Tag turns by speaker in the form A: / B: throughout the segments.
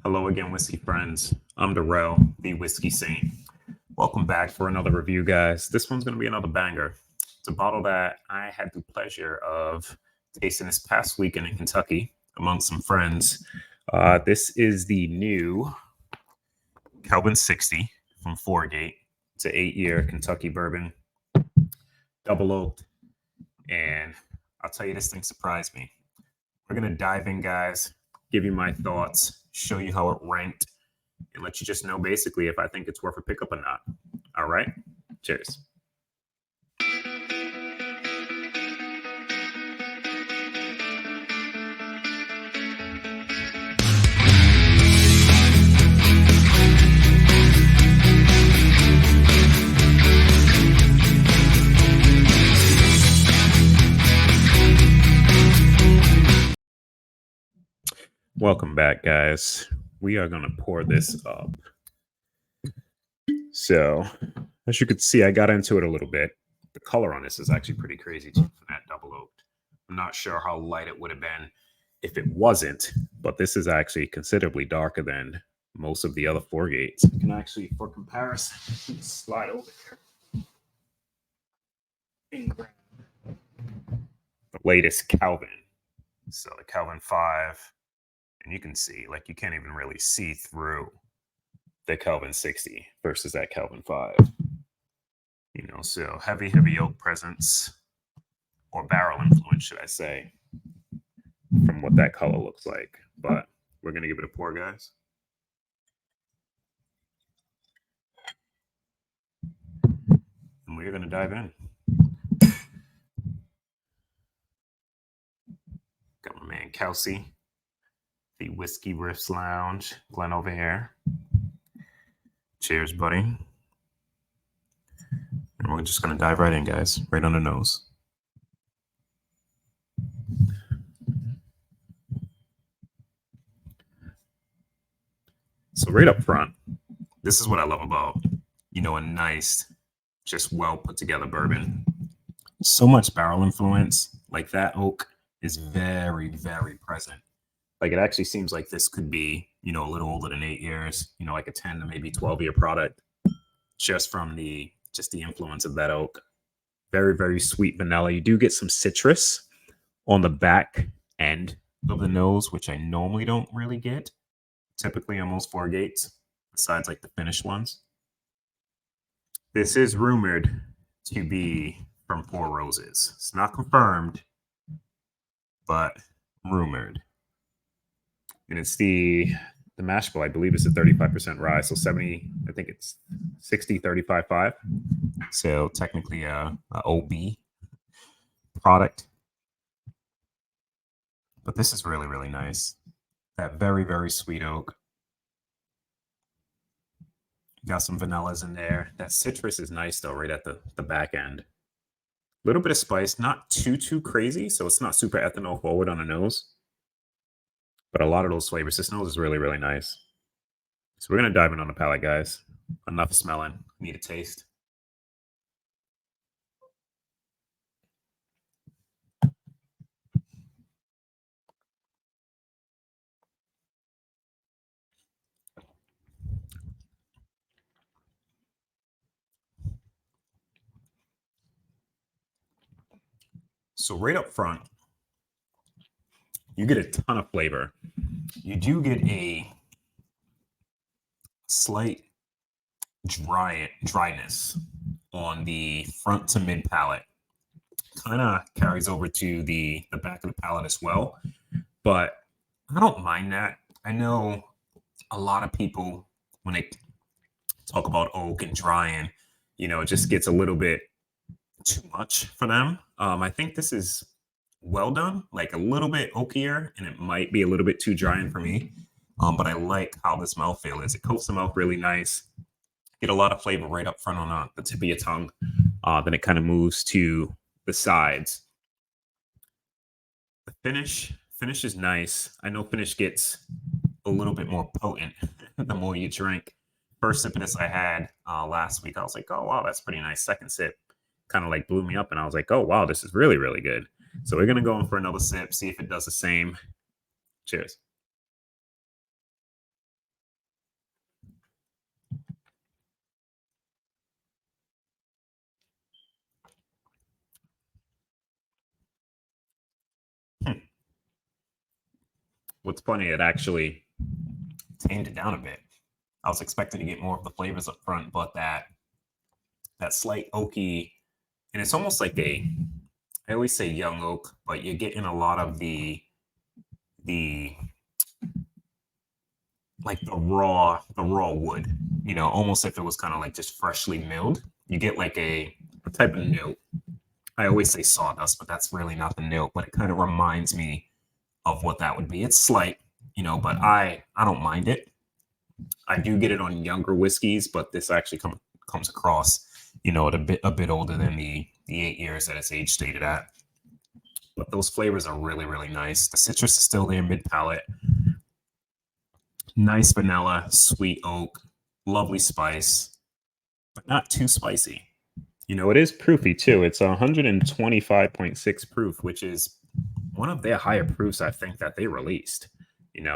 A: Hello again, whiskey friends. I'm Durell, the whiskey saint. Welcome back for another review, guys. This one's going to be another banger. It's a bottle that I had the pleasure of tasting this past weekend in Kentucky among some friends. This is the new Kelvin 60 from Foregate. It's an 8-year Kentucky bourbon, double oaked, and I'll tell you, this thing surprised me. We're going to dive in, guys, give you my thoughts, show you how it ranked, and let you just know basically if I think it's worth a pickup or not. All right. Cheers. Welcome back, guys. We are going to pour this up. So, as you can see, I got into it a little bit. The color on this is actually pretty crazy too for that double oaked. I'm not sure how light it would have been if it wasn't, but this is actually considerably darker than most of the other Foregates. I can actually, for comparison, slide over here and grab the latest Kelvin. So the Kelvin 5, and you can see, like, you can't even really see through the Kelvin 60 versus that Kelvin 5. You know, so heavy oak presence, or barrel influence, should I say, from what that color looks like. But we're going to give it a pour, guys. And we're going to dive in. Got my man Kelsey, the Whiskey Riffs Lounge, Glenn over here. Cheers, buddy. And we're just going to dive right in, guys, right on the nose. So right up front, this is what I love about, you know, a nice, just well put together bourbon. So much barrel influence, like that oak is very, very present. Like, it actually seems like this could be, you know, a little older than 8 years, you know, like a 10 to maybe 12-year product, just from the influence of that oak. Very, very sweet vanilla. You do get some citrus on the back end of the nose, which I normally don't really get, typically on most Foregates, besides like the finished ones. This is rumored to be from Four Roses. It's not confirmed, but rumored. And it's the mash bill, I believe, is a 35% rye. So 70, I think it's 60, 35, 5. So technically a OB product. But this is really, really nice. That very, very sweet oak. Got some vanillas in there. That citrus is nice, though, right at the back end. A little bit of spice, not too crazy. So it's not super ethanol forward on the nose. But a lot of those flavors. This nose is really, really nice. So we're going to dive in on the palate, guys. Enough smelling. Need a taste. So right up front, you get a ton of flavor. You do get a slight dryness on the front to mid palate. Kind of carries over to the back of the palate as well. But I don't mind that. I know a lot of people, when they talk about oak and drying, you know, it just gets a little bit too much for them. I think this is well done, like a little bit oakier, and it might be a little bit too drying for me. But I like how this mouthfeel is. It coats the mouth really nice. Get a lot of flavor right up front on the tip of your tongue. Then it kind of moves to the sides. The finish is nice. I know finish gets a little bit more potent the more you drink. First sip of this I had last week, I was like, oh wow, that's pretty nice. Second sip kind of like blew me up, and I was like, oh wow, this is really, really good. So we're gonna go in for another sip, see if it does the same. Cheers. What's funny, it actually tamed it down a bit. I was expecting to get more of the flavors up front, but that slight oaky, and it's almost like I always say young oak, but you're getting a lot of the like the raw wood, almost if it was kind of like just freshly milled. You get like a type of note. I always say sawdust, but that's really not the note, but it kind of reminds me of what that would be. It's slight, but I don't mind it. I do get it on younger whiskeys, but this actually comes across, at a bit older than the 8 years that it's age stated at. But those flavors are really, really nice. The citrus is still there mid palate. Nice vanilla, sweet oak, lovely spice, but not too spicy. It is proofy too. It's 125.6 proof, which is one of their higher proofs I think that they released.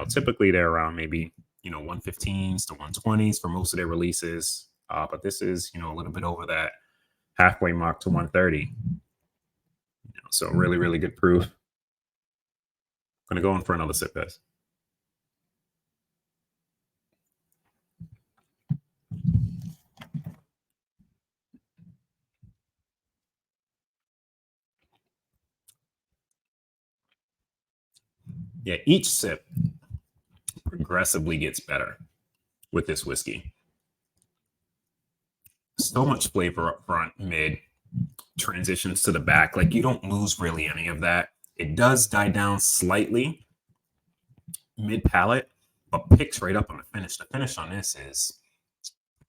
A: Typically they're around maybe 115s to 120s for most of their releases, but this is a little bit over that halfway mark to 130. So really, really good proof. I'm gonna go in for another sip, guys. Yeah, each sip progressively gets better with this whiskey. So much flavor up front, mid, transitions to the back. Like you don't lose really any of that. It does die down slightly mid palate, but picks right up on the finish. The finish on this is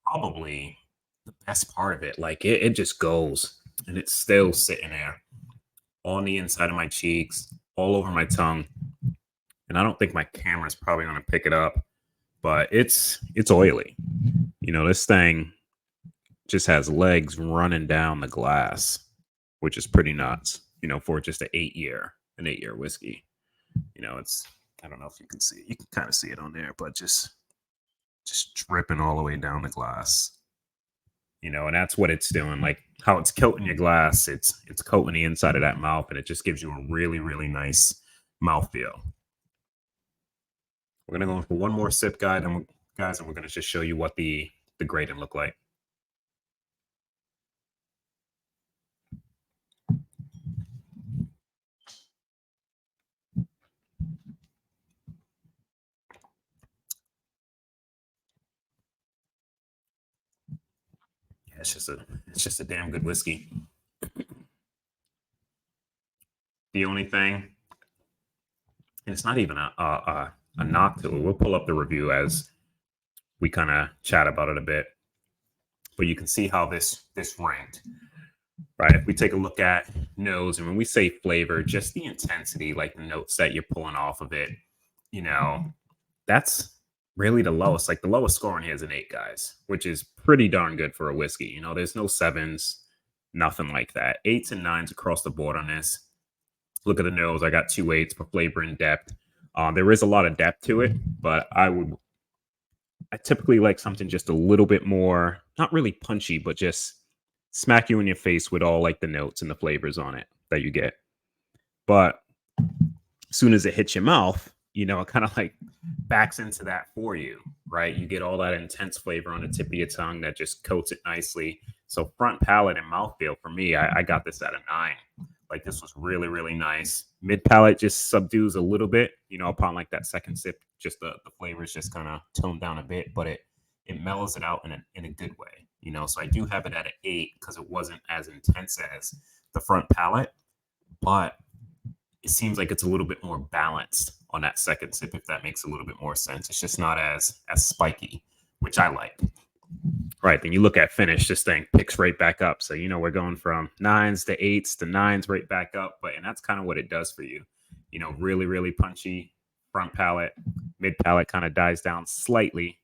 A: probably the best part of it. Like it just goes and it's still sitting there on the inside of my cheeks, all over my tongue. And I don't think my camera's probably going to pick it up, but it's oily. This thing just has legs running down the glass, which is pretty nuts, for just an 8-year whiskey. It's, I don't know if you can see, you can kind of see it on there, but just dripping all the way down the glass. And that's what it's doing. Like how it's coating your glass, it's coating the inside of that mouth, and it just gives you a really, really nice mouthfeel. We're gonna go for one more sip, guys, and we're gonna just show you what the grading look like. Yeah, it's just a damn good whiskey. The only thing, and it's not even a knock to it. We'll pull up the review as we kind of chat about it a bit, but you can see how this ranked. Right. If we take a look at nose, and when we say flavor, just the intensity, like the notes that you're pulling off of it, that's really the lowest. Like the lowest score on here is an 8, guys, which is pretty darn good for a whiskey. There's no 7s, nothing like that. 8s and 9s across the board on this. Look at the nose. I got 2 8s for flavor and depth. There is a lot of depth to it, but I typically like something just a little bit more, not really punchy, but just smack you in your face with all like the notes and the flavors on it that you get. But as soon as it hits your mouth, it kind of like backs into that for you, right? You get all that intense flavor on the tip of your tongue that just coats it nicely. So front palate and mouthfeel for me, I got this at a 9. Like this was really, really nice. Mid palate just subdues a little bit, upon like that second sip, just the flavors just kind of toned down a bit, but it mellows it out in a good way, So I do have it at an 8 because it wasn't as intense as the front palate, but it seems like it's a little bit more balanced on that second sip, if that makes a little bit more sense. It's just not as spiky, which I like. Right, then you look at finish, this thing picks right back up. So, we're going from 9s to 8s to 9s right back up. And that's kind of what it does for you. Really, really punchy front palate, mid palate kind of dies down slightly.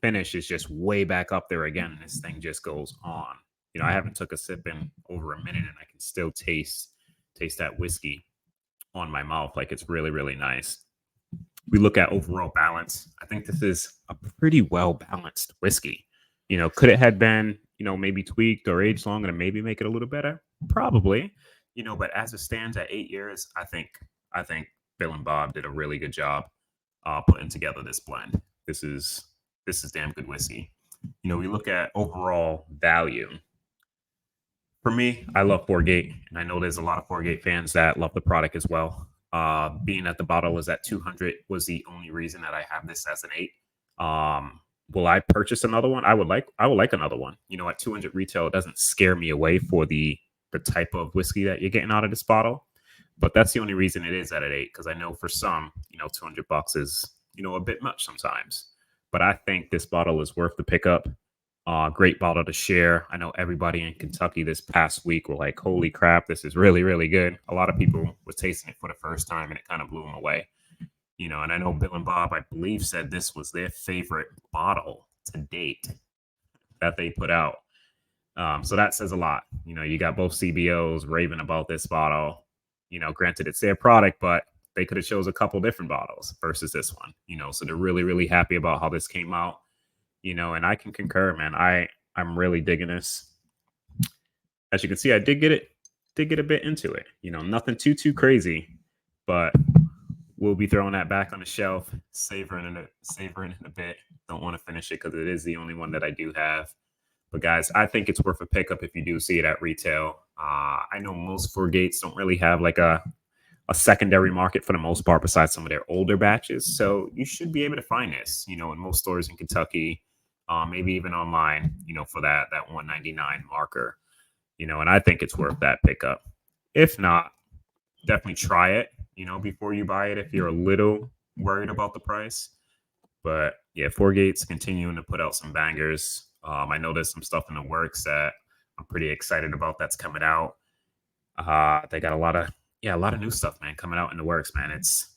A: Finish is just way back up there again. And this thing just goes on. I haven't took a sip in over a minute and I can still taste that whiskey on my mouth. Like it's really, really nice. We look at overall balance. I think this is a pretty well balanced whiskey. Could it have been, maybe tweaked or aged longer to maybe make it a little better? Probably, but as it stands at 8 years, I think Bill and Bob did a really good job putting together this blend. This is damn good whiskey. You know, we look at overall value. For me, I love Fourgate, and I know there's a lot of Fourgate fans that love the product as well. Being that the bottle is at 200 was the only reason that I have this as an 8. Will I purchase another one? I would like another one. You know, at 200 retail, it doesn't scare me away for the type of whiskey that you're getting out of this bottle. But that's the only reason it is at an 8, because I know for some, you know, $200 is, you know, a bit much sometimes. But I think this bottle is worth the pickup. Great bottle to share. I know everybody in Kentucky this past week were like, holy crap, this is really, really good. A lot of people were tasting it for the first time and it kind of blew them away. You know, and I know Bill and Bob, I believe, said this was their favorite bottle to date that they put out. So that says a lot. You know, you got both CBOs raving about this bottle. You know, granted, it's their product, but they could have chose a couple different bottles versus this one. You know, so they're really, really happy about how this came out. You know, and I can concur, man. I'm really digging this. As you can see, I did get a bit into it. You know, nothing too crazy, but we'll be throwing that back on the shelf, savoring it a bit. Don't want to finish it because it is the only one that I do have. But guys, I think it's worth a pickup if you do see it at retail. I know most Fourgates don't really have like a secondary market for the most part, besides some of their older batches. So you should be able to find this, you know, in most stores in Kentucky, maybe even online, you know, for that $1.99 marker, you know, and I think it's worth that pickup. If not, definitely try it, you know, before you buy it if you're a little worried about the price. But yeah, Fourgate's continuing to put out some bangers. I know there's some stuff in the works that I'm pretty excited about that's coming out. They got a lot of new stuff, man, coming out in the works, man. It's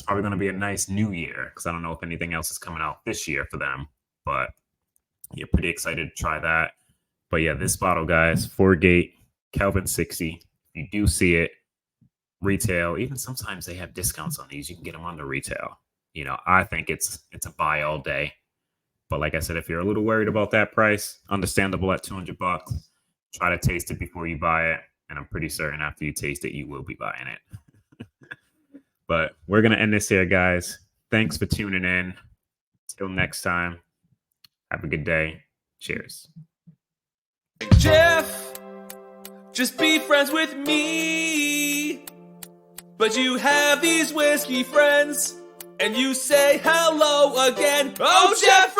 A: probably going to be a nice new year because I don't know if anything else is coming out this year for them. But you're pretty excited to try that. But yeah, this bottle, guys, Fourgate, Kelvin 60. If you do see it, retail, even sometimes they have discounts on these. You can get them on the retail. You know, I think it's a buy all day. But like I said, if you're a little worried about that price, understandable at $200. Try to taste it before you buy it. And I'm pretty certain after you taste it, you will be buying it. But we're going to end this here, guys. Thanks for tuning in. Till next time, have a good day. Cheers.
B: Jeff, just be friends with me. But you have these whiskey friends, and you say hello again. Oh, Jeff!